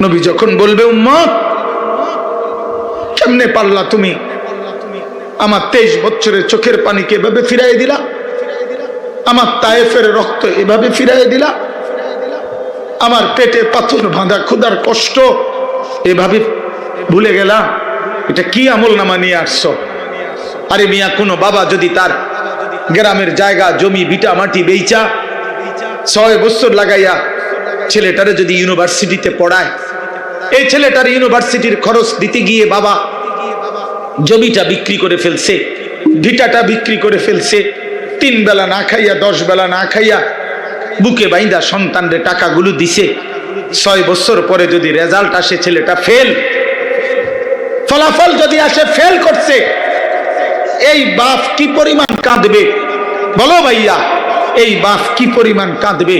নবী যখন বলবে উম্মত কেমনে পারলা তুমি আমার 23 বছরের চোখের পানিকে এভাবে ফিরাই দিলা, আমার তায়েফের রক্ত এভাবে ফিরাই দিলা, আমার পেটে পাথর বাঁধা ক্ষুধার কষ্ট এভাবে ভুলে গেলা, এটা কি আমল নামা নিয়ে আসছো? আরে মিয়া, কোনো বাবা যদি তার গ্রামের জায়গা জমি বিটা মাটি বেচা 6 বছর লাগাইয়া ছেলেটারে যদি ইউনিভার্সিটিতে পড়ায়, এই ছেলেটার ইউনিভার্সিটির খরচ দিতে গিয়ে বাবা জমিটা বিক্রি করে ফেলছে, ভিটাটা বিক্রি করে ফেলছে, 3 বেলা না খাইয়া 10 বেলা না খাইয়া বুকে বাইন্দা সন্তানরে টাকাগুলো দিছে, 6 বছর পরে যদি রেজাল্ট আসে ছেলেটা ফেল, ফলাফল যদি আসে ফেল করছে, এই বাপ কি পরিমাণ কাঁদবে বলো ভাইয়া? এই বাপ কি পরিমাণ কাঁদবে?